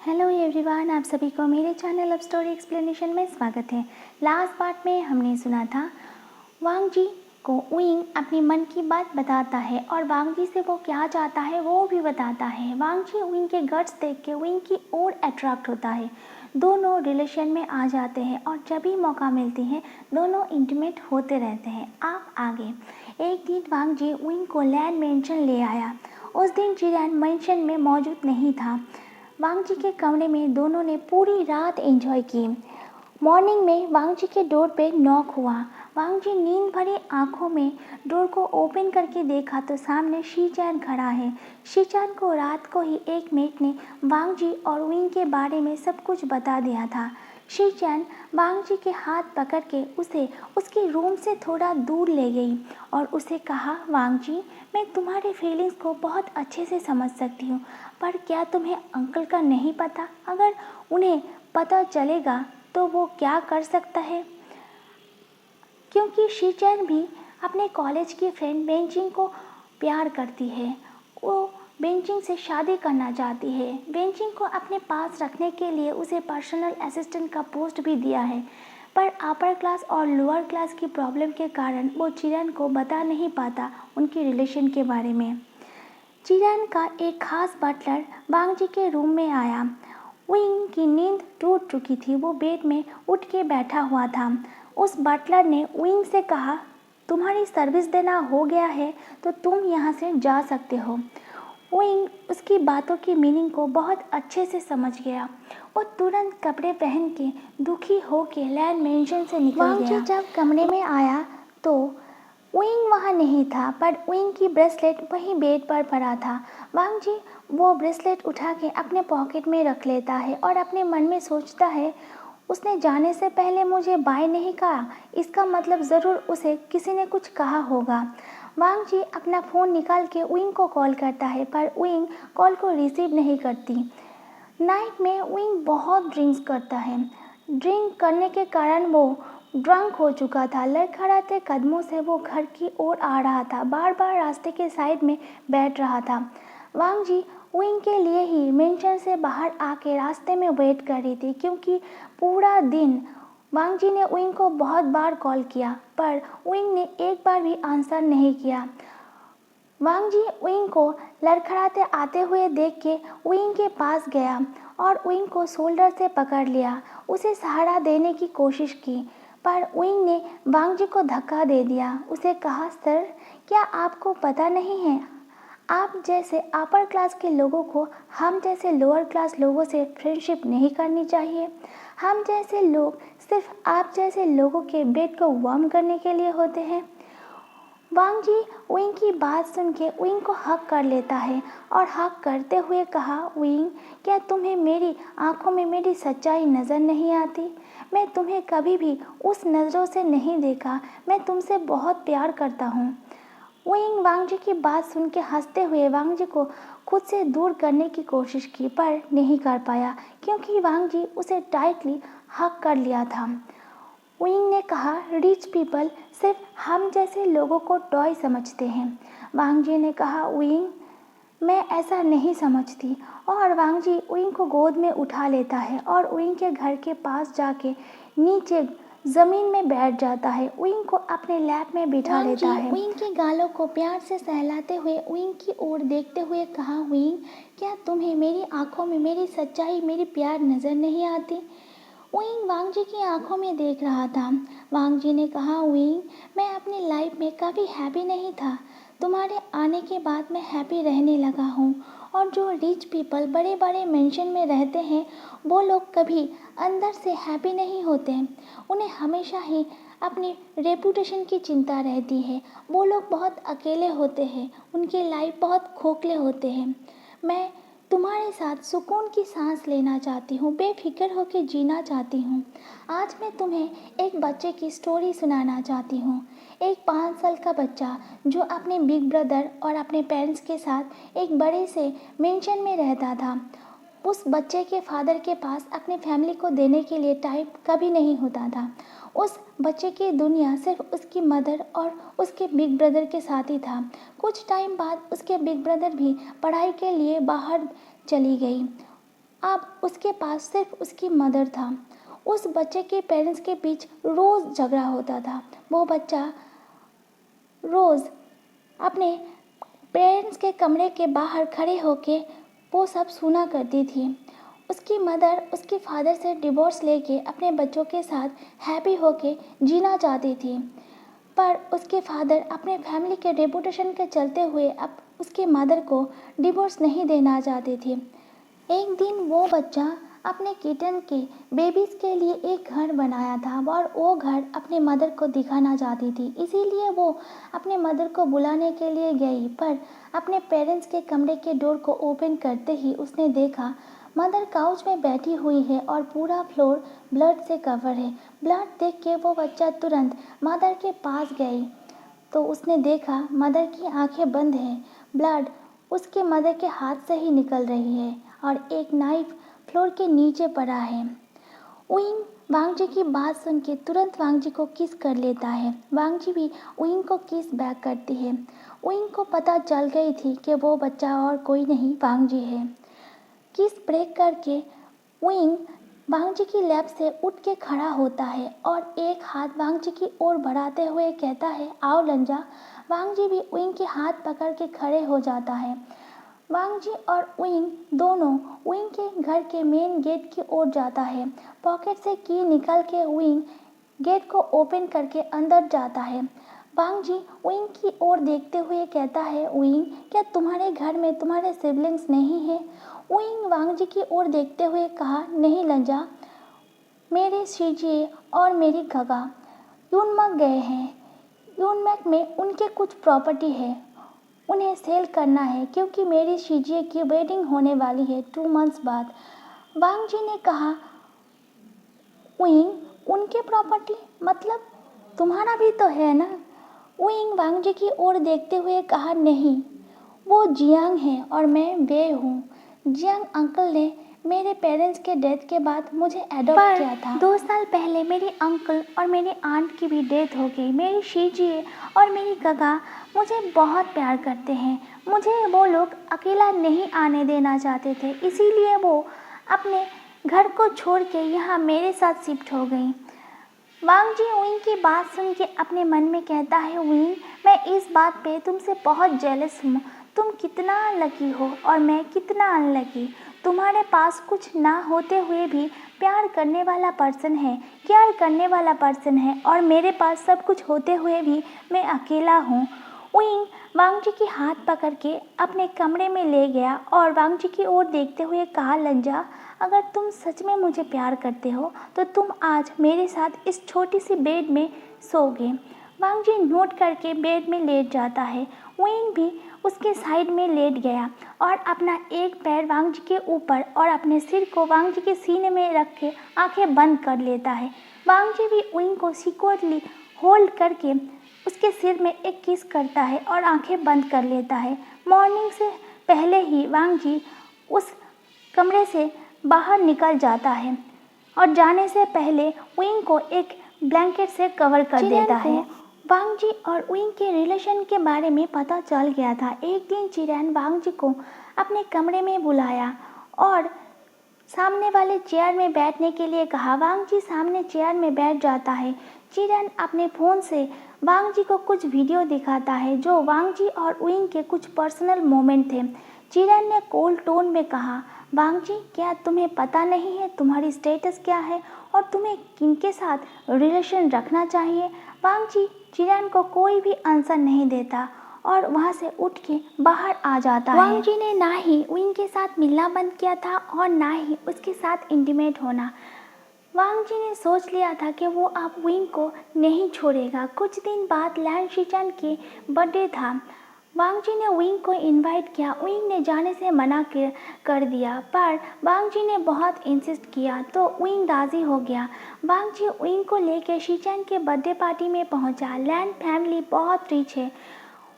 Hello everyone, आप सभी को मेरे चैनल लव स्टोरी एक्सप्लेनेशन में स्वागत है। लास्ट पार्ट में हमने सुना था वांग जी को उइंग अपनी मन की बात बताता है और वांग जी से वो क्या चाहता है वो भी बताता है। वांग जी उइंग के गट्स देख के उइंग की ओर अट्रैक्ट होता है। दोनों रिलेशन में आ जाते हैं और जब भी मौका मिलती है दोनों इंटीमेट होते रहते हैं। आप आगे एक दिन वांग जी उइंग को लैंड मेंशन ले आया। उस दिन जिरैन मेंशन में मौजूद नहीं था। वांग जी के कमरे में दोनों ने पूरी रात एंजॉय की। मॉर्निंग में वांग जी के डोर पे नॉक हुआ। वांग जी नींद भरी आंखों में डोर को ओपन करके देखा तो सामने शीचैन खड़ा है। शीचैन को रात को ही एक मेट ने वांग जी और विंग के बारे में सब कुछ बता दिया था। शीचैन वांग जी के हाथ पकड़ के उसे उसके रूम से थोड़ा दूर ले गई और उसे कहा, वांग जी, मैं तुम्हारे फीलिंग्स को बहुत अच्छे से समझ सकती हूँ, पर क्या तुम्हें अंकल का नहीं पता? अगर उन्हें पता चलेगा तो वो क्या कर सकता है? क्योंकि शीचैन भी अपने कॉलेज की फ्रेंड बेंचिंग को प्यार करती है। वो बेंचिंग से शादी करना चाहती है। बेंचिंग को अपने पास रखने के लिए उसे पर्सनल असिस्टेंट का पोस्ट भी दिया है, पर अपर क्लास और लोअर क्लास की प्रॉब्लम के कारण वो चिरैन को बता नहीं पाता उनकी रिलेशन के बारे में। चिरैन का एक खास बटलर वांग जी के रूम में आया। विंग की नींद टूट चुकी थी। वो बेड में उठ के बैठा हुआ था। उस बटलर ने विंग से कहा, तुम्हारी सर्विस देना हो गया है तो तुम यहाँ से जा सकते हो। विंग उसकी बातों की मीनिंग को बहुत अच्छे से समझ गया। वो तुरंत कपड़े पहन के दुखी होके लैंड मेंशन से निकल गया। वांग जी जब कमरे में आया तो विंग वहाँ नहीं था, पर विंग की ब्रेसलेट वहीं बेड पर पड़ा था। वांग जी वो ब्रेसलेट उठा के अपने पॉकेट में रख लेता है और अपने मन में सोचता है, उसने जाने से पहले मुझे बाय नहीं कहा, इसका मतलब ज़रूर उसे किसी ने कुछ कहा होगा। वांग जी अपना फ़ोन निकाल के विंग को कॉल करता है, पर विंग कॉल को रिसीव नहीं करती। नाइट में विंग बहुत ड्रिंक्स करता है। ड्रिंक करने के कारण वो ड्रंक हो चुका था। लड़खड़ाते कदमों से वो घर की ओर आ रहा था। बार बार रास्ते के साइड में बैठ रहा था। वांग जी विंग के लिए ही मेंशन से बाहर आके रास्ते में वेट कर रही थी, क्योंकि पूरा दिन वांग जी ने विंग को बहुत बार कॉल किया, पर विंग ने एक बार भी आंसर नहीं किया। वांग जी विंग को लड़खड़ाते आते हुए देख के विंग के पास गया और विंग को शोल्डर से पकड़ लिया। उसे सहारा देने की कोशिश की, पर विंग ने वांग जी को धक्का दे दिया। उसे कहा, सर, क्या आपको पता नहीं है, आप जैसे अपर क्लास के लोगों को हम जैसे लोअर क्लास लोगों से फ्रेंडशिप नहीं करनी चाहिए। हम जैसे लोग सिर्फ आप जैसे लोगों के बेड को वार्म करने के लिए होते हैं। वांग जी विंग की बात सुन के विंग को हक कर लेता है और हक करते हुए कहा, विंग, क्या तुम्हें मेरी आंखों में मेरी सच्चाई नज़र नहीं आती? मैं तुम्हें कभी भी उस नज़रों से नहीं देखा। मैं तुमसे बहुत प्यार करता हूँ। विंग वांग जी की बात सुन के हंसते हुए वांग जी को खुद से दूर करने की कोशिश की, पर नहीं कर पाया, क्योंकि वांग जी उसे टाइटली हक कर लिया था। विंग ने कहा, रिच पीपल सिर्फ हम जैसे लोगों को टॉय समझते हैं। वांग जी ने कहा, विंग, मैं ऐसा नहीं समझती। और वांग जी विंग को गोद में उठा लेता है और विंग के घर के पास जाके नीचे ज़मीन में बैठ जाता है। विंग को अपने लैप में बिठा लेता है। विंग के गालों को प्यार से सहलाते हुए विंग की ओर देखते हुए कहा, विंग, क्या तुम्हें मेरी आंखों में मेरी सच्चाई मेरी प्यार नज़र नहीं आती? विंग वांग जी की आंखों में देख रहा था। वांग जी ने कहा, विंग, मैं अपनी लाइफ में कभी हैप्पी नहीं था। तुम्हारे आने के बाद मैं हैप्पी रहने लगा हूँ। और जो रिच पीपल बड़े बड़े मेंशन में रहते हैं वो लोग कभी अंदर से हैप्पी नहीं होते। उन्हें हमेशा ही अपनी रेपुटेशन की चिंता रहती है। वो लोग बहुत अकेले होते हैं। उनकी लाइफ बहुत खोखले होते हैं। मैं तुम्हारे साथ सुकून की सांस लेना चाहती हूँ, बेफिक्र होकर जीना चाहती हूँ। आज मैं तुम्हें एक बच्चे की स्टोरी सुनाना चाहती हूँ। एक 5 साल का बच्चा जो अपने बिग ब्रदर और अपने पेरेंट्स के साथ एक बड़े से मेंशन में रहता था। उस बच्चे के फादर के पास अपनी फैमिली को देने के लिए टाइम कभी नहीं होता था। उस बच्चे की दुनिया सिर्फ उसकी मदर और उसके बिग ब्रदर के साथ ही था। कुछ टाइम बाद उसके बिग ब्रदर भी पढ़ाई के लिए बाहर चली गई। अब उसके पास सिर्फ उसकी मदर था। उस बच्चे के पेरेंट्स के बीच रोज़ झगड़ा होता था। वो बच्चा रोज़ अपने पेरेंट्स के कमरे के बाहर खड़े होके वो सब सुना करती थी। उसकी मदर उसके फादर से डिवोर्स लेके अपने बच्चों के साथ हैप्पी होके जीना चाहती थी, पर उसके फादर अपने फैमिली के रेपुटेशन के चलते हुए अब उसके मदर को डिवोर्स नहीं देना चाहते थे। एक दिन वो बच्चा अपने किटन के बेबीज़ के लिए एक घर बनाया था और वो घर अपने मदर को दिखाना चाहती थी, इसीलिए वो अपने मदर को बुलाने के लिए गई। पर अपने पेरेंट्स के कमरे के डोर को ओपन करते ही उसने देखा मदर काउच में बैठी हुई है और पूरा फ्लोर ब्लड से कवर है। ब्लड देख के वो बच्चा तुरंत मदर के पास गई तो उसने देखा मदर की आंखें बंद हैं। ब्लड उसके मदर के हाथ से ही निकल रही है और एक नाइफ फ्लोर के नीचे पड़ा है। उइंग वांगजी की बात सुन के तुरंत वांगजी को किस कर लेता है। वांगजी भी उइंग को किस बैक करती है। उइंग को पता चल गई थी कि वो बच्चा और कोई नहीं वांगजी है। किस ब्रेक करके उइंग वांगजी की लैब से उठ के खड़ा होता है और एक हाथ वांगजी की ओर बढ़ाते हुए कहता है, आओ लंजा। वांगजी भी उइंग के हाथ पकड़ के खड़े हो जाता है। वांगजी और उइंग दोनों उइंग के घर के मेन गेट की ओर जाता है। पॉकेट से की निकाल के उइंग गेट को ओपन करके अंदर जाता है। वांगजी उइंग की ओर देखते हुए कहता है, उइंग क्या तुम्हारे घर में तुम्हारे सिबलिंग्स नहीं हैं? उइंग वांगजी की ओर देखते हुए कहा, नहीं लंजा, मेरे शीजिए और मेरी गगा यूनमक गए हैं। यूनमक में उनके कुछ प्रॉपर्टी है, उन्हें सेल करना है क्योंकि मेरी शीजिए की वेडिंग होने वाली है 2 मंथ्स बाद। वांगजी ने कहा, उइंग उनके प्रॉपर्टी मतलब तुम्हारा भी तो है ना? उइंग वांगजी की ओर देखते हुए कहा, नहीं, वो जियांग है और मैं वे हूँ। जियांग अंकल ने मेरे पेरेंट्स के डेथ के बाद मुझे एडॉप्ट किया था। 2 साल पहले मेरी अंकल और मेरी आंट की भी डेथ हो गई। मेरी शीजिए और मेरी गगा मुझे बहुत प्यार करते हैं। मुझे वो लोग अकेला नहीं आने देना चाहते थे, इसीलिए वो अपने घर को छोड़ के यहाँ मेरे साथ शिफ्ट हो गई। वांगजी उइंग की बात सुन के अपने मन में कहता है, उइंग मैं इस बात पे तुमसे बहुत जेलस हूँ। तुम कितना लकी हो और मैं कितना अनलकी। तुम्हारे पास कुछ ना होते हुए भी प्यार करने वाला पर्सन है, केयर करने वाला पर्सन है, और मेरे पास सब कुछ होते हुए भी मैं अकेला हूँ। उइंग वांगजी की हाथ पकड़ के अपने कमरे में ले गया और वांगजी की ओर देखते हुए कहा, लंजा, अगर तुम सच में मुझे प्यार करते हो तो तुम आज मेरे साथ इस छोटी सी बेड में सोओगे। वांगजी नोट करके बेड में लेट जाता है। उइंग भी उसके साइड में लेट गया और अपना एक पैर वांगजी के ऊपर और अपने सिर को वांगजी के सीने में रख के आंखें बंद कर लेता है। वांगजी भी उइंग को सिक्योरली होल्ड करके उसके सिर में एक किस करता है और आंखें बंद कर लेता है। मॉर्निंग से पहले ही वांगजी उस कमरे से बाहर निकल जाता है और जाने से पहले उइंग को एक ब्लैंकेट से कवर कर देता है। वांगजी और उइंग के रिलेशन के बारे में पता चल गया था। एक दिन चिरैन वांगजी को अपने कमरे में बुलाया और सामने वाले चेयर में बैठने के लिए कहा। वांगजी सामने चेयर में बैठ जाता है। चिरैन अपने फ़ोन से वांगजी को कुछ वीडियो दिखाता है जो वांगजी और उइंग के कुछ पर्सनल मोमेंट थे। चिरैन ने कोल्ड टोन में कहा, वांगजी क्या तुम्हें पता नहीं है तुम्हारी स्टेटस क्या है और तुम्हें किनके साथ रिलेशन रखना चाहिए? वांगजी चिरैन को कोई भी आंसर नहीं देता और वहाँ से उठ के बाहर आ जाता है। वांगजी ने ना ही उइंग के साथ मिलना बंद किया था और ना ही उसके साथ इंटीमेट होना। वांगजी ने सोच लिया था कि वो अब उइंग को नहीं छोड़ेगा। कुछ दिन बाद लैन शीचान के बर्थडे था। वांगजी ने उइंग को इनवाइट किया। उइंग ने जाने से मना कर दिया, पर वांगजी ने बहुत इंसिस्ट किया तो उइंग राज़ी हो गया। वांगजी उइंग को लेकर शीचान के बर्थडे पार्टी में पहुंचा। लैन फैमिली बहुत रिच है,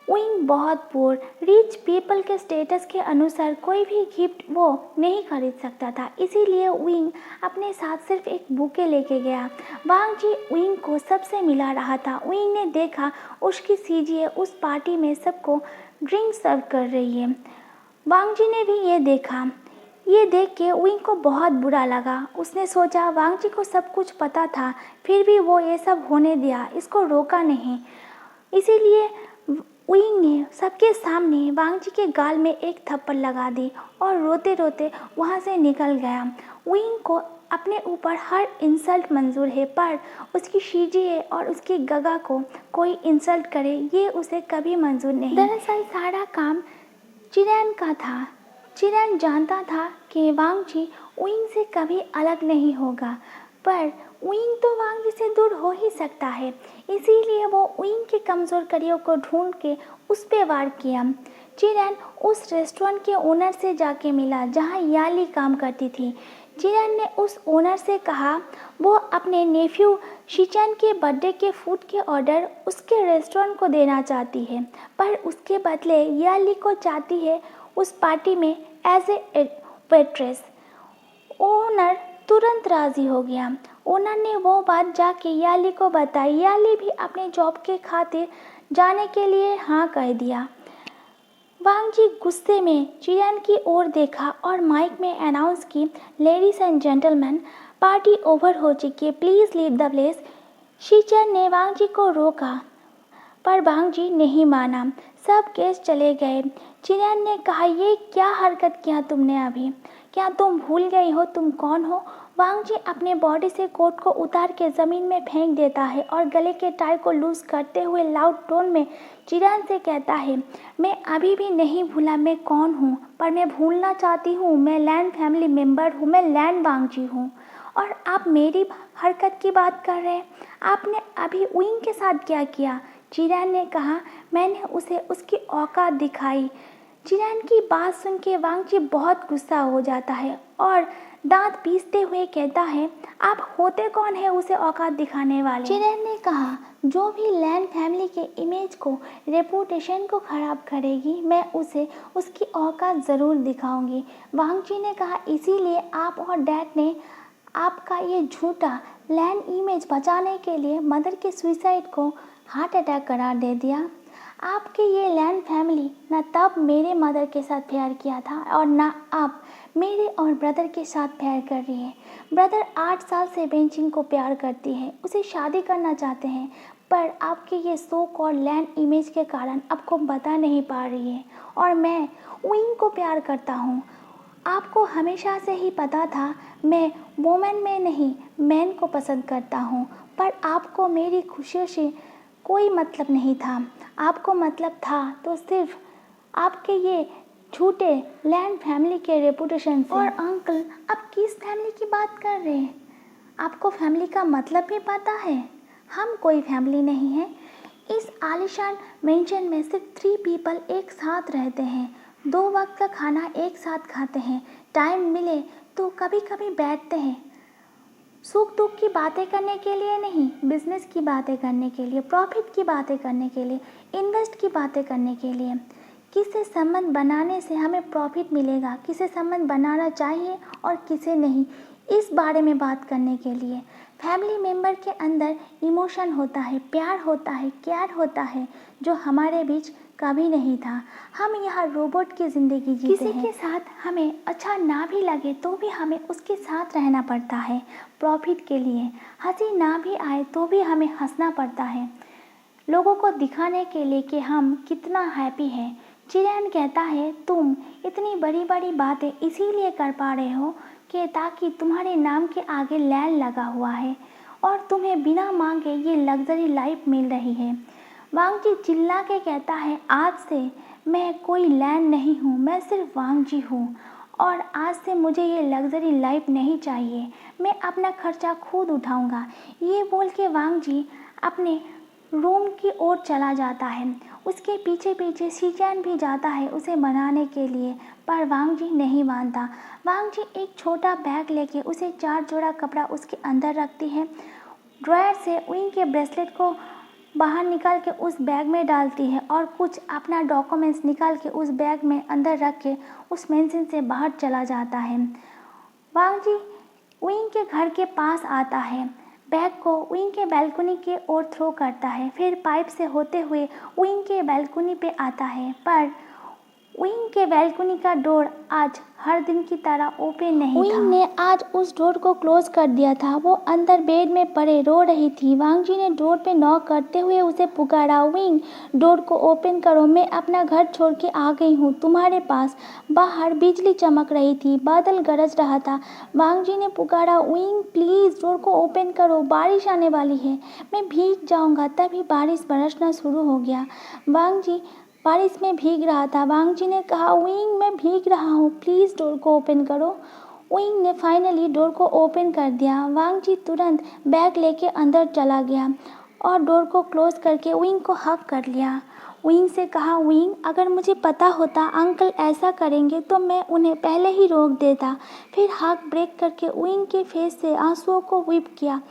उइंग बहुत पुअर। रिच पीपल के स्टेटस के अनुसार कोई भी गिफ्ट वो नहीं खरीद सकता था, इसीलिए उइंग अपने साथ सिर्फ एक बुके लेके गया। वांगजी उइंग को सबसे मिला रहा था। उइंग ने देखा उसकी सीजिए उस पार्टी में सबको ड्रिंक सर्व कर रही है। वांगजी ने भी ये देखा। ये देख के विंग को बहुत बुरा लगा। उसने सोचा वांग जी को सब कुछ पता था, फिर भी वो ये सब होने दिया, इसको रोका नहीं। इसीलिए विंग ने सबके सामने वांग जी के गाल में एक थप्पड़ लगा दी और रोते रोते वहाँ से निकल गया। विंग को अपने ऊपर हर इंसल्ट मंजूर है, पर उसकी शीजिए और उसकी गगा को कोई इंसल्ट करे ये उसे कभी मंजूर नहीं। दरअसल सारा काम चिरैन का था। चिरैन जानता था कि वांग जी विंग से कभी अलग नहीं होगा, पर विंग तो वांग जी से दूर हो ही सकता है। इसीलिए वो विंग के कमज़ोर कड़ियों को ढूंढ के उस पे वार किया। चिरैन उस रेस्टोरेंट के ओनर से जाके मिला जहाँ याली काम करती थी। चिरैन ने उस ओनर से कहा वो अपने नेफ्यू शिचैन के बर्थडे के फूड के ऑर्डर उसके रेस्टोरेंट को देना चाहती है, पर उसके बदले याली को चाहती है उस पार्टी में एज ए वेट्रेस। ओनर तुरंत राज़ी हो गया। ओनर ने वो बात जाके याली को बताई। याली भी अपने जॉब के खातिर जाने के लिए हाँ कह दिया। वांग जी गुस्से में चिरैन की ओर देखा और माइक में अनाउंस की, ladies and gentleman, party over हो चुकी है, प्लीज़ लीव द प्लेस। शिचैन ने वांग जी को रोका, पर वांग जी नहीं माना। सब गेस्ट चले गए। चिरैन ने कहा, ये क्या हरकत किया तुमने अभी? क्या तुम भूल गई हो तुम कौन हो? वांग जी अपने बॉडी से कोट को उतार के ज़मीन में फेंक देता है और गले के टाई को लूज करते हुए लाउड टोन में चिरैन से कहता है, मैं अभी भी नहीं भूला मैं कौन हूँ, पर मैं भूलना चाहती हूँ। मैं लैन फैमिली मेम्बर हूँ, मैं लैन वांग जी हूँ। और आप मेरी हरकत की बात कर रहे हैं? आपने अभी विंग के साथ क्या किया? चिरैन ने कहा, मैंने उसे उसकी औकात दिखाई। चिरैन की बात सुन के वांग जी बहुत गुस्सा हो जाता है और दांत पीसते हुए कहता है, आप होते कौन है उसे औकात दिखाने वाले? चिरैन ने कहा, जो भी लैन फैमिली के इमेज को, रेपुटेशन को ख़राब करेगी, मैं उसे उसकी औकात ज़रूर दिखाऊंगी। वांग जी ने कहा, इसीलिए आप और डैड ने आपका ये झूठा लैन इमेज बचाने के लिए मदर के सुसाइड को हार्ट अटैक करार दे दिया। आपके ये लैन फैमिली न तब मेरे मदर के साथ प्यार किया था और ना आप मेरे और ब्रदर के साथ प्यार कर रही है। ब्रदर 8 साल से बेंचिंग को प्यार करती है, उसे शादी करना चाहते हैं, पर आपके ये सो कॉल्ड लैन इमेज के कारण आपको बता नहीं पा रही है। और मैं विंग को प्यार करता हूँ। आपको हमेशा से ही पता था मैं वोमेन में नहीं मैन को पसंद करता हूँ, पर आपको मेरी खुशियों से कोई मतलब नहीं था। आपको मतलब था तो सिर्फ आपके ये झूठे लैंड फैमिली के रेपुटेशन से। और अंकल, आप किस फैमिली की बात कर रहे हैं? आपको फैमिली का मतलब भी पता है? हम कोई फैमिली नहीं है। इस आलिशान मेंशन में सिर्फ 3 पीपल एक साथ रहते हैं, 2 वक्त का खाना एक साथ खाते हैं, टाइम मिले तो कभी कभी बैठते हैं, सुख दुख की बातें करने के लिए नहीं, बिजनेस की बातें करने के लिए, प्रॉफिट की बातें करने के लिए, इन्वेस्ट की बातें करने के लिए। किससे संबंध बनाने से हमें प्रॉफिट मिलेगा, किसे संबंध बनाना चाहिए और किसे नहीं, इस बारे में बात करने के लिए। फैमिली मेम्बर के अंदर इमोशन होता है, प्यार होता है, केयर होता है, जो हमारे बीच कभी नहीं था। हम यहाँ रोबोट की ज़िंदगी जीते हैं। किसी के साथ हमें अच्छा ना भी लगे तो भी हमें उसके साथ रहना पड़ता है प्रॉफिट के लिए। हंसी ना भी आए तो भी हमें हंसना पड़ता है, लोगों को दिखाने के लिए कि हम कितना हैप्पी हैं। चिरैन कहता है, तुम इतनी बड़ी बड़ी बातें इसीलिए कर पा रहे हो कि ताकि तुम्हारे नाम के आगे लैन लगा हुआ है और तुम्हें बिना मांगे ये लग्जरी लाइफ मिल रही है। वांग जी चिल्ला के कहता है, आज से मैं कोई लैन नहीं हूँ, मैं सिर्फ वांग जी हूँ और आज से मुझे ये लग्जरी लाइफ नहीं चाहिए, मैं अपना खर्चा खुद उठाऊँगा। ये बोल के वांग जी अपने रूम की ओर चला जाता है। उसके पीछे पीछे शिचैन भी जाता है उसे मनाने के लिए, पर वांग जी नहीं मानता। वांग जी एक छोटा बैग लेके उसे 4 जोड़ा कपड़ा उसके अंदर रखती है। ड्रॉयर से विंग के ब्रेसलेट को बाहर निकाल के उस बैग में डालती है और कुछ अपना डॉक्यूमेंट्स निकाल के उस बैग में अंदर रख के उस मेंशन से बाहर चला जाता है। वांग जी विंग के घर के पास आता है, बैग को विंग के बैल्कनी के ओर थ्रो करता है, फिर पाइप से होते हुए विंग के बैल्कनी पे आता है, पर विंग के बैल्कनी का डोर आज हर दिन की तरह ओपन नहीं था। विंग ने आज उस डोर को क्लोज कर दिया था। वो अंदर बेड में पड़े रो रही थी। वांग जी ने डोर पे नॉक करते हुए उसे पुकारा, विंग डोर को ओपन करो, मैं अपना घर छोड़ के आ गई हूँ तुम्हारे पास। बाहर बिजली चमक रही थी, बादल गरज रहा था। वांग जी ने पुकारा, विंग प्लीज़ डोर को ओपन करो, बारिश आने वाली है, मैं भीग जाऊँगा। तभी बारिश बरसना शुरू हो गया। वांग जी बारिश में भीग रहा था। वांग जी ने कहा, विंग मैं भीग रहा हूँ, प्लीज़ डोर को ओपन करो। विंग ने फाइनली डोर को ओपन कर दिया। वांग जी तुरंत बैग लेके अंदर चला गया और डोर को क्लोज करके विंग को हग कर लिया। विंग से कहा, विंग अगर मुझे पता होता अंकल ऐसा करेंगे तो मैं उन्हें पहले ही रोक देता। फिर हग ब्रेक करके विंग के फेस से आंसुओं को विप किया।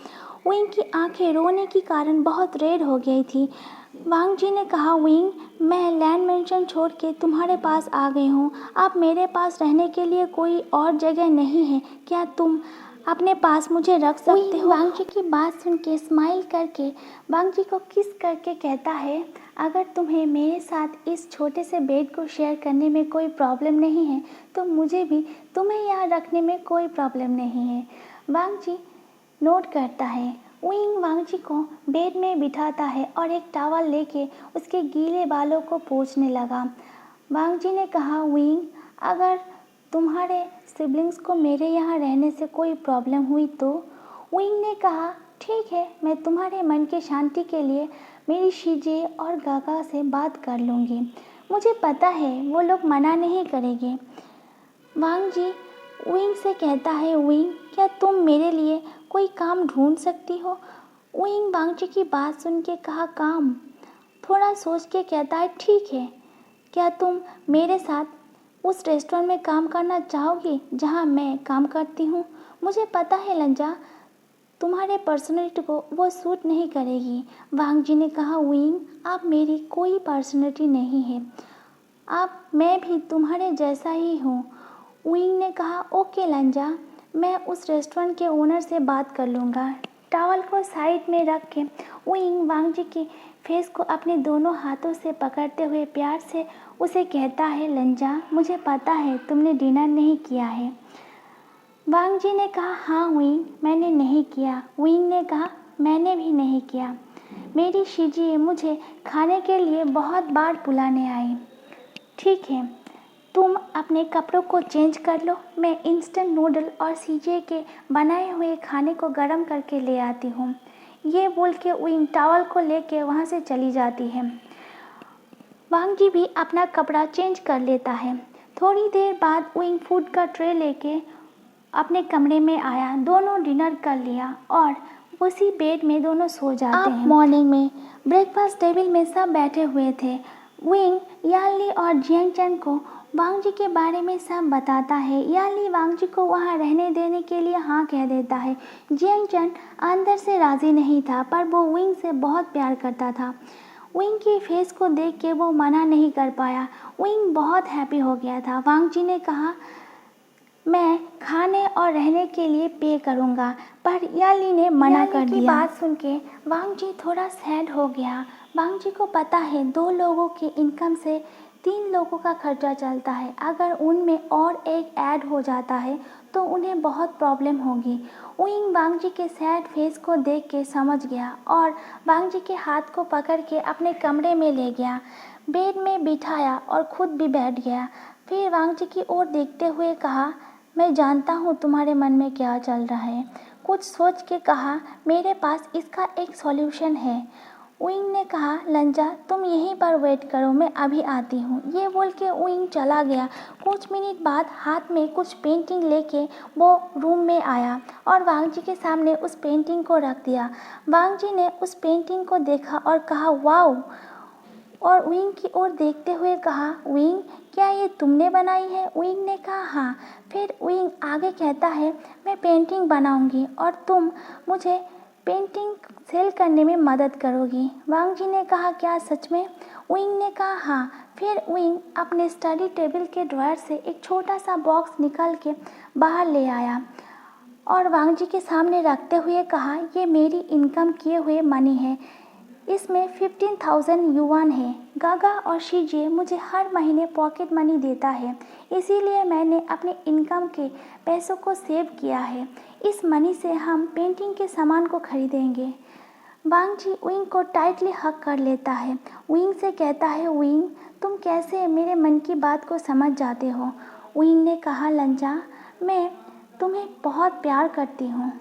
विंग की आंखें रोने के कारण बहुत रेड हो गई थी। वांग जी ने कहा, विंग मैं लैंड मेंशन छोड़ के तुम्हारे पास आ गई हूँ। अब मेरे पास रहने के लिए कोई और जगह नहीं है। क्या तुम अपने पास मुझे रख सकते हो? वांग जी की बात सुन के स्माइल करके वांग जी को किस करके कहता है, अगर तुम्हें मेरे साथ इस छोटे से बेड को शेयर करने में कोई प्रॉब्लम नहीं है तो मुझे भी तुम्हें यहाँ रखने में कोई प्रॉब्लम नहीं है। वांग जी नोट करता है। विंग वांग जी को बेड में बिठाता है और एक टॉवल लेके उसके गीले बालों को पोंछने लगा। वांग जी ने कहा, विंग अगर तुम्हारे सिबलिंग्स को मेरे यहाँ रहने से कोई प्रॉब्लम हुई तो? विंग ने कहा, ठीक है, मैं तुम्हारे मन की शांति के लिए मेरी शीजे और गागा से बात कर लूँगी। मुझे पता है वो लोग मना नहीं करेंगे। वांग जी विंग से कहता है, विंग क्या तुम मेरे लिए कोई काम ढूंढ सकती हो? विंग वांग जी की बात सुन के कहा, काम? थोड़ा सोच के कहता है, ठीक है, क्या तुम मेरे साथ उस रेस्टोरेंट में काम करना चाहोगी जहां मैं काम करती हूं? मुझे पता है लंजा तुम्हारे पर्सनैलिटी को वो सूट नहीं करेगी। वांग जी ने कहा, विंग अब मेरी कोई पर्सनैलिटी नहीं है, अब मैं भी तुम्हारे जैसा ही हूँ। विंग ने कहा, ओके लंजा, मैं उस रेस्टोरेंट के ओनर से बात कर लूँगा। टॉवल को साइड में रख के विंग वांग जी की फेस को अपने दोनों हाथों से पकड़ते हुए प्यार से उसे कहता है, लंजा मुझे पता है तुमने डिनर नहीं किया है। वांग जी ने कहा, हाँ विंग मैंने नहीं किया। विंग ने कहा, मैंने भी नहीं किया। मेरी शीजी मुझे खाने के लिए बहुत बार बुलाने आई। ठीक है, तुम अपने कपड़ों को चेंज कर लो, मैं इंस्टेंट नूडल और सीजे के बनाए हुए खाने को गर्म करके ले आती हूँ। ये बोल के विंग टॉवल को लेके वहाँ से चली जाती है। वांग जी भी अपना कपड़ा चेंज कर लेता है। थोड़ी देर बाद विंग फूड का ट्रे लेके अपने कमरे में आया। दोनों डिनर कर लिया और उसी बेड में दोनों सो जाते हैं। मॉर्निंग में ब्रेकफास्ट टेबल में सब बैठे हुए थे। विंग याली और जियांगचैन को वांग जी के बारे में सब बताता है। याली वांग जी को वहाँ रहने देने के लिए हाँ कह देता है। जियांगचैन अंदर से राज़ी नहीं था, पर वो विंग से बहुत प्यार करता था। विंग की फेस को देख के वो मना नहीं कर पाया। विंग बहुत हैप्पी हो गया था। वांग जी ने कहा, मैं खाने और रहने के लिए पे करूँगा, पर याली ने मना कर दिया। बात सुन के वांग जी थोड़ा सैड हो गया। वांग जी को पता है 2 लोगों के इनकम से 3 लोगों का खर्चा चलता है। अगर उनमें और एक ऐड हो जाता है तो उन्हें बहुत प्रॉब्लम होगी। विंग वांग जी के सैड फेस को देख के समझ गया और वांग जी के हाथ को पकड़ के अपने कमरे में ले गया, बेड में बिठाया और खुद भी बैठ गया। फिर वांग जी की ओर देखते हुए कहा, मैं जानता हूँ तुम्हारे मन में क्या चल रहा है। कुछ सोच के कहा, मेरे पास इसका एक सॉल्यूशन है। विंग ने कहा, लंजा तुम यहीं पर वेट करो, मैं अभी आती हूँ। ये बोल के विंग चला गया। कुछ मिनट बाद हाथ में कुछ पेंटिंग लेके वो रूम में आया और वांग जी के सामने उस पेंटिंग को रख दिया। वांग जी ने उस पेंटिंग को देखा और कहा, वाओ, और विंग की ओर देखते हुए कहा, विंग क्या ये तुमने बनाई है? विंग ने कहा, हाँ। फिर विंग आगे कहता है, मैं पेंटिंग बनाऊंगी और तुम मुझे पेंटिंग सेल करने में मदद करोगी। वांग जी ने कहा, क्या सच में? विंग ने कहा, हाँ। फिर विंग अपने स्टडी टेबल के ड्रॉयर से एक छोटा सा बॉक्स निकाल के बाहर ले आया और वांग जी के सामने रखते हुए कहा, ये मेरी इनकम किए हुए मनी है, इसमें 15,000 युआन है। गागा और शीजे मुझे हर महीने पॉकेट मनी देता है, इसीलिए मैंने अपने इनकम के पैसों को सेव किया है। इस मनी से हम पेंटिंग के सामान को खरीदेंगे। वांग जी विंग को टाइटली हक कर लेता है। विंग से कहता है, विंग तुम कैसे मेरे मन की बात को समझ जाते हो। विंग ने कहा, लंजा मैं तुम्हें बहुत प्यार करती हूँ।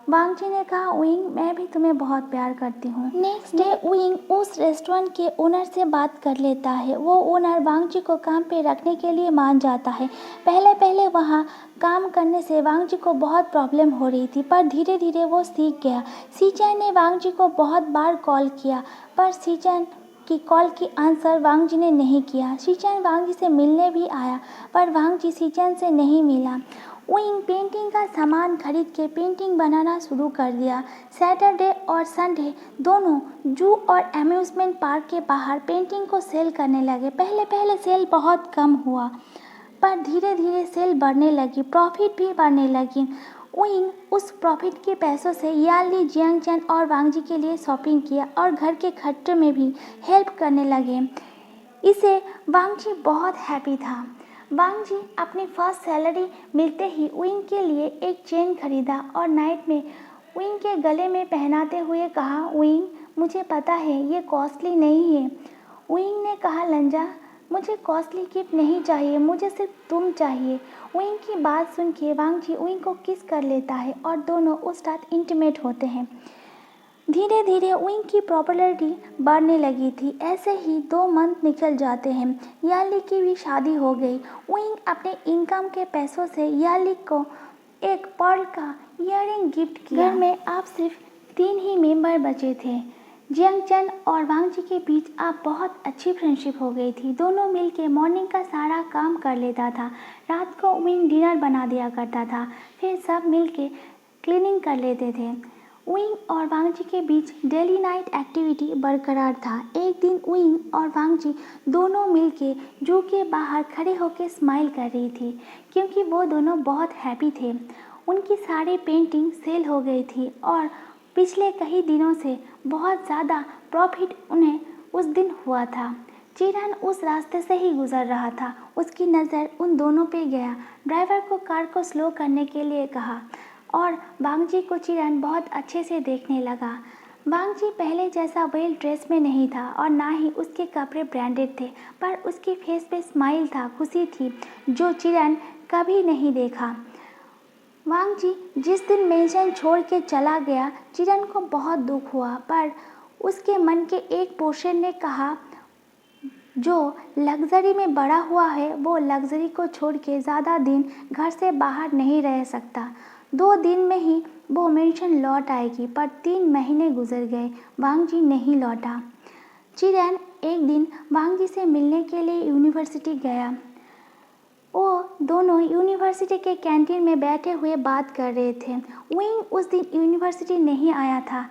वांग जी ने कहा, विंग मैं भी तुम्हें बहुत प्यार करती हूँ। नेक्स्ट डे विंग उस रेस्टोरेंट के ओनर से बात कर लेता है। वो ओनर वांग जी को काम पे रखने के लिए मान जाता है। पहले पहले वहाँ काम करने से वांग जी को बहुत प्रॉब्लम हो रही थी, पर धीरे धीरे वो सीख गया। सीचैन ने वांग जी को बहुत बार कॉल किया, पर सीचैन की कॉल की आंसर वांग जी ने नहीं किया। सीचैन वांग जी से मिलने भी आया, पर वांग जी सीचैन से नहीं मिला। विंग पेंटिंग का सामान खरीद के पेंटिंग बनाना शुरू कर दिया। सैटरडे और संडे दोनों जू और अम्यूज़मेंट पार्क के बाहर पेंटिंग को सेल करने लगे। पहले पहले सेल बहुत कम हुआ, पर धीरे धीरे सेल बढ़ने लगी, प्रॉफिट भी बढ़ने लगी। विंग उस प्रॉफिट के पैसों से याली, जियांगचैन और वांग जी के लिए शॉपिंग किया और घर के खर्चे में भी हेल्प करने लगे। इसे वांग जी बहुत हैप्पी था। वांग जी अपनी फर्स्ट सैलरी मिलते ही विंग के लिए एक चेन खरीदा और नाइट में विंग के गले में पहनाते हुए कहा, विंग मुझे पता है ये कॉस्टली नहीं है। विंग ने कहा, लंजा मुझे कॉस्टली गिफ्ट नहीं चाहिए, मुझे सिर्फ तुम चाहिए। विंग की बात सुन के वांग जी विंग को किस कर लेता है और दोनों उस रात इंटीमेट होते हैं। धीरे धीरे विंग की पॉपुलैरिटी बढ़ने लगी थी। ऐसे ही 2 मंथ निकल जाते हैं। याली की भी शादी हो गई। विंग अपने इनकम के पैसों से याली को एक पर्ल का ईयररिंग गिफ्ट किया। घर में अब सिर्फ 3 ही मेंबर बचे थे। जियांगचैन और वांग जी के बीच अब बहुत अच्छी फ्रेंडशिप हो गई थी। दोनों मिलके मॉर्निंग का सारा काम कर लेता था। रात को विंग डिनर बना दिया करता था, फिर सब मिलके क्लीनिंग कर लेते थे। विंग और वांग जी के बीच डेली नाइट एक्टिविटी बरकरार था। एक दिन विंग और वांग जी दोनों मिलके जू के बाहर खड़े होकर स्माइल कर रही थी, क्योंकि वो दोनों बहुत हैप्पी थे। उनकी सारी पेंटिंग सेल हो गई थी और पिछले कई दिनों से बहुत ज़्यादा प्रॉफिट उन्हें उस दिन हुआ था। चिरान उस रास्ते से ही गुजर रहा था। उसकी नज़र उन दोनों पे गया। ड्राइवर को कार को स्लो करने के लिए कहा और वांग जी को चिरान बहुत अच्छे से देखने लगा। वांग जी पहले जैसा वेल ड्रेस में नहीं था और ना ही उसके कपड़े ब्रांडेड थे, पर उसके फेस पे स्माइल था, खुशी थी, जो चिरान कभी नहीं देखा। वांग जी जिस दिन मेंशन छोड़ के चला गया, चिरान को बहुत दुख हुआ, पर उसके मन के एक पोर्शन ने कहा, जो लग्जरी में बड़ा हुआ है वो लग्जरी को छोड़ के ज़्यादा दिन घर से बाहर नहीं रह सकता। 2 दिन में ही वो मेंशन लौट आएगी, पर 3 महीने गुजर गए, वांग जी नहीं लौटा। चिरान एक दिन वांग जी से मिलने के लिए यूनिवर्सिटी गया। वो दोनों यूनिवर्सिटी के कैंटीन में बैठे हुए बात कर रहे थे। विंग उस दिन यूनिवर्सिटी नहीं आया था।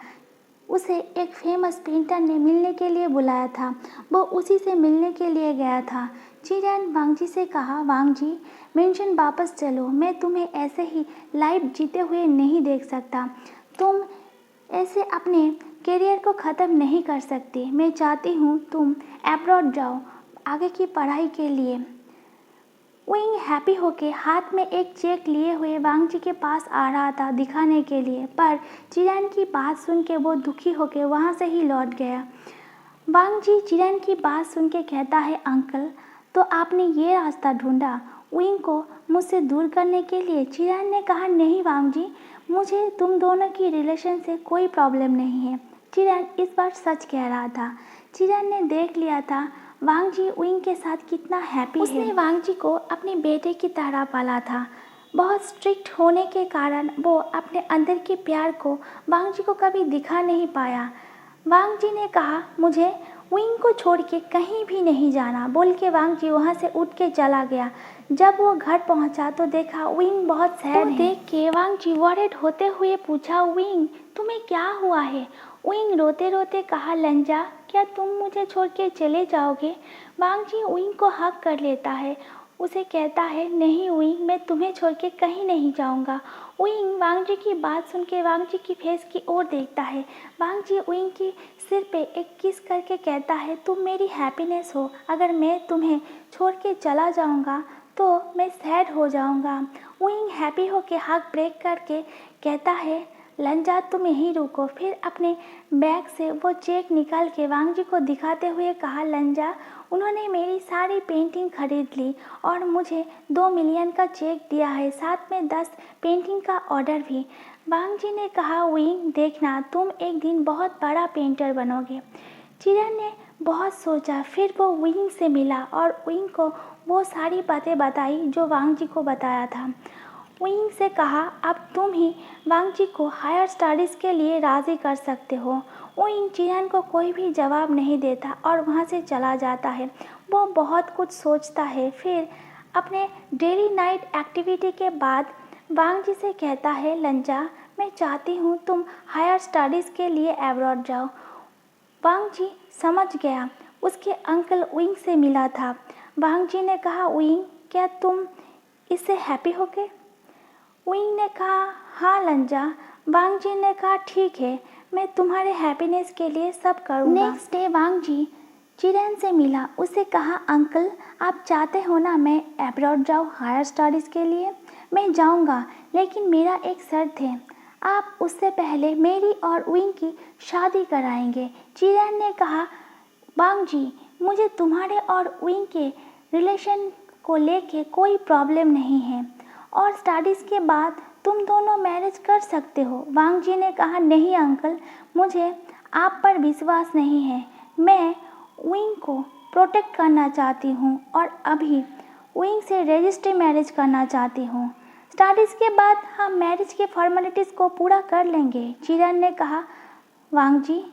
उसे एक फेमस पेंटर ने मिलने के लिए बुलाया था। वो उसी से मिलने के लिए गया था। चिरान वांग जी से कहा, वांग जी मेंशन वापस चलो, मैं तुम्हें ऐसे ही लाइफ जीते हुए नहीं देख सकता। तुम ऐसे अपने करियर को ख़त्म नहीं कर सकते। मैं चाहती हूँ तुम अब्रॉड जाओ आगे की पढ़ाई के लिए। विंग हैप्पी होके हाथ में एक चेक लिए हुए वांग जी के पास आ रहा था दिखाने के लिए, पर चिरान की बात सुन के वो दुखी होके वहाँ से ही लौट गया। वांग जी चिरान की बात सुन के कहता है, अंकल तो आपने ये रास्ता ढूंढा विंग को मुझसे दूर करने के लिए। चिरान ने कहा, नहीं वांग जी, मुझे तुम दोनों की रिलेशन से कोई प्रॉब्लम नहीं है। चिरान इस बार सच कह रहा था। चिरान ने देख लिया था वांग जी विंग के साथ कितना हैप्पी है। उसने वांग जी को अपने बेटे की तरह पाला था। बहुत स्ट्रिक्ट होने के कारण वो अपने अंदर के प्यार को वांग जी को कभी दिखा नहीं पाया। वांग जी ने कहा, मुझे विंग को छोड़ के कहीं भी नहीं जाना, बोल के वांग जी वहाँ से उठ के चला गया। जब वो घर पहुँचा तो देखा विंग बहुत सैड है। देख के वांग जी वरीड होते हुए पूछा, विंग तुम्हें क्या हुआ है? विंग रोते रोते कहा, लंजा क्या तुम मुझे छोड़ के चले जाओगे? वांग जी विंग को हग कर लेता है उसे कहता है, नहीं उइंग, मैं तुम्हें छोड़ के कहीं नहीं जाऊंगा। उइंग वांग जी की बात सुन के वांग जी की फेस की ओर देखता है। वांग जी उइंग की सिर पे एक किस करके कहता है, तुम मेरी हैप्पीनेस हो। अगर मैं तुम्हें छोड़ के चला जाऊंगा तो मैं सैड हो जाऊंगा। उइंग हैप्पी होके हाथ ब्रेक करके कहता है, लंजा तुम यहीं रुको। फिर अपने बैग से वो चेक निकाल के वांग जी को दिखाते हुए कहा, लंजा, उन्होंने मेरी सारी पेंटिंग खरीद ली और मुझे 2 मिलियन का चेक दिया है, साथ में 10 पेंटिंग का ऑर्डर भी। वांग जी ने कहा, उइंग देखना, तुम एक दिन बहुत बड़ा पेंटर बनोगे। चिरन ने बहुत सोचा, फिर वो उइंग से मिला और उइंग को वो सारी बातें बताई जो वांग जी को बताया था। उइंग से कहा, अब तुम ही वांग जी को हायर स्टडीज़ के लिए राज़ी कर सकते हो। उइंग चिरन को कोई भी जवाब नहीं देता और वहाँ से चला जाता है। वो बहुत कुछ सोचता है। फिर अपने डेली नाइट एक्टिविटी के बाद वांग जी से कहता है, लंजा, मैं चाहती हूँ तुम हायर स्टडीज़ के लिए अब्रॉड जाओ। वांग जी समझ गया, उसके अंकल उइंग से मिला था। वांग जी ने कहा, उइंग, क्या तुम इससे हैप्पी हो गए? उइंग ने कहा, हाँ लंजा। वांग जी ने कहा, ठीक है, मैं तुम्हारे हैप्पीनेस के लिए सब करूँगा। नेक्स्ट डे वांग जी चिरन से मिला। उसे कहा, अंकल, आप चाहते हो ना मैं अब्रॉड जाऊँ हायर स्टडीज़ के लिए? मैं जाऊँगा, लेकिन मेरा एक शर्त है। आप उससे पहले मेरी और उइंग की शादी कराएंगे। चिरन ने कहा, वांग जी, मुझे तुम्हारे और उइंग के रिलेशन को लेके कोई प्रॉब्लम नहीं है और स्टडीज़ के बाद तुम दोनों मैरिज कर सकते हो। वांग जी ने कहा, नहीं अंकल, मुझे आप पर विश्वास नहीं है। मैं उइंग को प्रोटेक्ट करना चाहती हूँ और अभी उइंग से रजिस्ट्री मैरिज करना चाहती हूँ। स्टडीज़ के बाद हम मैरिज के फॉर्मेलिटीज़ को पूरा कर लेंगे। चिरन ने कहा, वांग जी,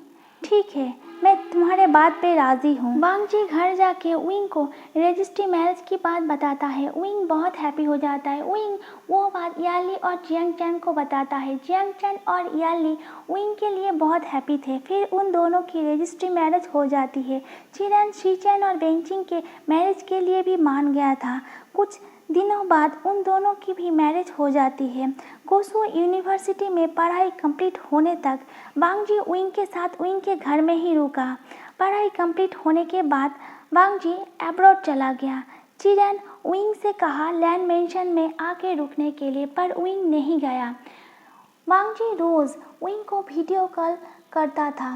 ठीक है, मैं तुम्हारे बात पे राज़ी हूँ। वांग जी घर जाके उइंग को रजिस्ट्री मैरिज की बात बताता है। उइंग बहुत हैप्पी हो जाता है। उइंग वो बात याली और जियांग चैन को बताता है। जियांग चैन और याली उइंग के लिए बहुत हैप्पी थे। फिर उन दोनों की रजिस्ट्री मैरिज हो जाती है। चिरन शीचैन और वेंचिंग के मैरिज के लिए भी मान गया था। कुछ दिनों बाद उन दोनों की भी मैरिज हो जाती है। गोसू यूनिवर्सिटी में पढ़ाई कंप्लीट होने तक वांग जी उइंग के साथ उइंग के घर में ही रुका। पढ़ाई कंप्लीट होने के बाद वांग जी अब्रॉड चला गया। चिरन उइंग से कहा लैंड मेंशन में आके रुकने के लिए, पर उइंग नहीं गया। वांग जी रोज़ उइंग को वीडियो कॉल करता था।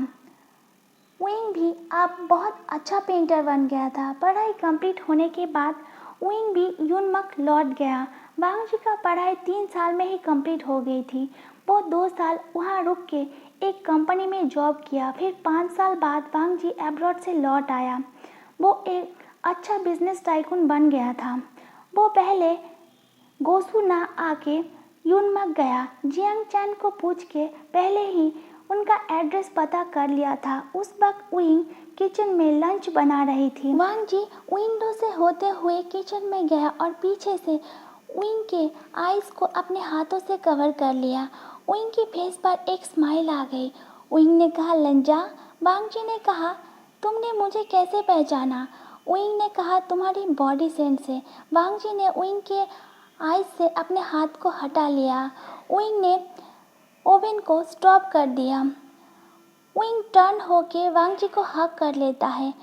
उइंग भी अब बहुत अच्छा पेंटर बन गया था। पढ़ाई कंप्लीट होने के बाद उइंग भी यूनमक लौट गया। वांग जी का पढ़ाई 3 साल में ही कंप्लीट हो गई थी। वो 2 साल वहाँ रुक के एक कंपनी में जॉब किया। फिर 5 साल बाद वांग जी अब्रॉड से लौट आया। वो एक अच्छा बिजनेस टाइकून बन गया था। वो पहले गोसू ना आके यूनमक गया। जियांग चैन को पूछ के पहले ही उनका एड्रेस पता कर लिया था। उस वक्त उइंग किचन में लंच बना रही थी। वांग जी विंडो से होते हुए किचन में गया और पीछे से उइंग के आईज को अपने हाथों से कवर कर लिया। उइंग की फेस पर एक स्माइल आ गई। उइंग ने कहा, लंजा। वांग जी ने कहा, तुमने मुझे कैसे पहचाना? उइंग ने कहा, तुम्हारी बॉडी सेंस से। वांग जी ने उइंग के आईज से अपने हाथ को हटा लिया। उइंग ने ओवन को स्टॉप कर दिया। उइंग टर्न होके वांग जी को हग कर लेता है।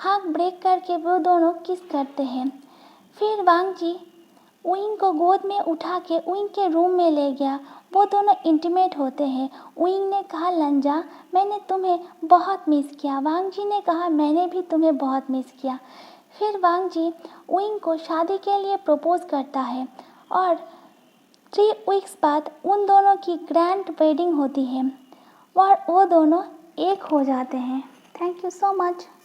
हग ब्रेक करके वो दोनों किस करते हैं। फिर वांग जी उइंग को गोद में उठा के उइंग के रूम में ले गया। वो दोनों इंटीमेट होते हैं। उइंग ने कहा, लंजा, मैंने तुम्हें बहुत मिस किया। वांग जी ने कहा, मैंने भी तुम्हें बहुत मिस किया। फिर वांग जी उइंग को शादी के लिए प्रपोज करता है और 3 वीक्स बाद उन दोनों की ग्रैंड वेडिंग होती है और वो दोनों एक हो जाते हैं। Thank you so much.